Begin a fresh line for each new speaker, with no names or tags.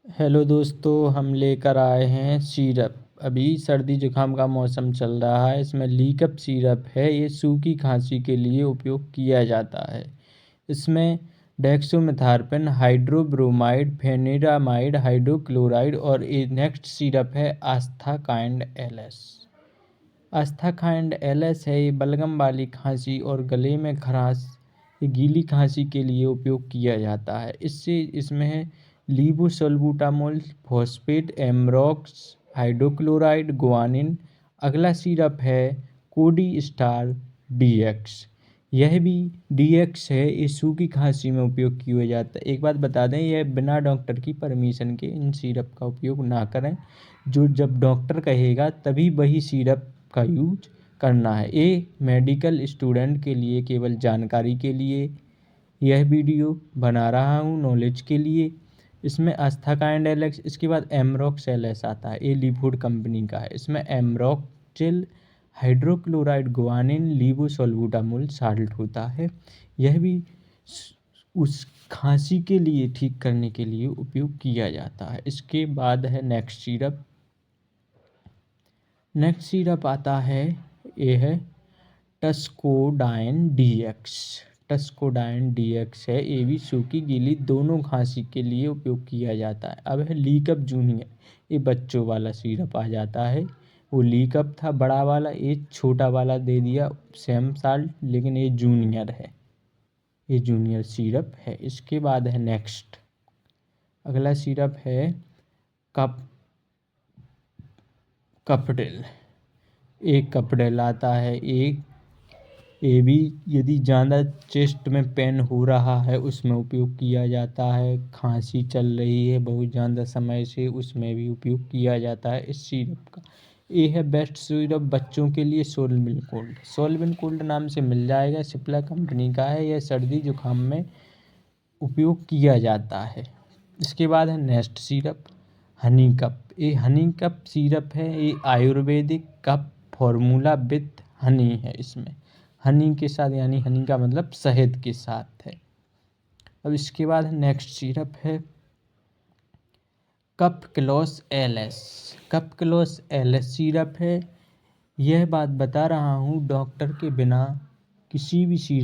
Hello दोस्तों, हम लेकर आए हैं सिरप। अभी सर्दी जुकाम का मौसम चल रहा है। इसमें लीकअप सिरप है। ये सूखी खांसी के लिए उपयोग किया जाता है। इसमें डेक्सोमेथार्पेन, हाइड्रोब्रोमाइड, फेनिरामाइड, हाइड्रोक्लोराइड और ये नेक्स्ट सिरप है आस्थाकाइंड एलएस। आस्थाकाइंड एलएस है। ये बलगम वाली खांसी और गले में खराश, ये गीली खांसी के लिए उपयोग किया जाता है। इसमें है लीवोसल्बूटामोल, फॉस्फेट, एमरॉक्स, हाइड्रोक्लोराइड, गुआनिन। अगला सिरप है कोडी स्टार डीएक्स। यह भी डीएक्स है। ये सूखी खांसी में उपयोग किया जाता है। एक बात बता दें, यह बिना डॉक्टर की परमिशन के इन सिरप का उपयोग ना करें। जो जब डॉक्टर कहेगा तभी वही सिरप का यूज करना है। ये मेडिकल स्टूडेंट के लिए केवल जानकारी के लिए यह वीडियो बना रहा हूँ, नॉलेज के लिए। इसमें आस्थाकाइंड एलएक्स, इसके बाद एमरॉक्स एलएस आता है। ये लीफुड कंपनी का है। इसमें एमरॉक्सिल, हाइड्रोक्लोराइड, गुआनिन, लीवोसल्बूटामोल साल्ट होता है। यह भी उस खांसी के लिए ठीक करने के लिए उपयोग किया जाता है। इसके बाद है नेक्स्ट सिरप। नेक्स्ट सिरप आता है, ये है टस्कोडाइन डीएक्स। टस्कोडाइन डीएक्स है। ये भी सूखी गीली दोनों खांसी के लिए उपयोग किया जाता है। अब है लीकअप जूनियर। ये बच्चों वाला सिरप आ जाता है। वो लीकअप था बड़ा वाला, ये छोटा वाला दे दिया सेम साल्ट, लेकिन ये जूनियर है। ये जूनियर सिरप है। इसके बाद है नेक्स्ट, अगला सिरप है कपडेल। एक कपडेल आता है। एक ये भी यदि ज़्यादा चेस्ट में पेन हो रहा है उसमें उपयोग किया जाता है। खांसी चल रही है बहुत ज़्यादा समय से, उसमें भी उपयोग किया जाता है इस सिरप का। ये है बेस्ट सिरप बच्चों के लिए, सोलविन कोल्ड। सोलविन कोल्ड नाम से मिल जाएगा, सिप्ला कंपनी का है। यह सर्दी जुकाम में उपयोग किया जाता है। इसके बाद है नेक्स्ट सिरप हनी कप। ये हनी कप सिरप है। ये Ayurvedic cup formula with Honey है। इसमें हनी के साथ, यानी हनी का मतलब शहद के साथ है। अब इसके बाद नेक्स्ट सिरप है कप क्लॉस एलएस। कप क्लॉस एलएस सिरप है। यह बात बता रहा हूँ, डॉक्टर के बिना किसी भी सिरप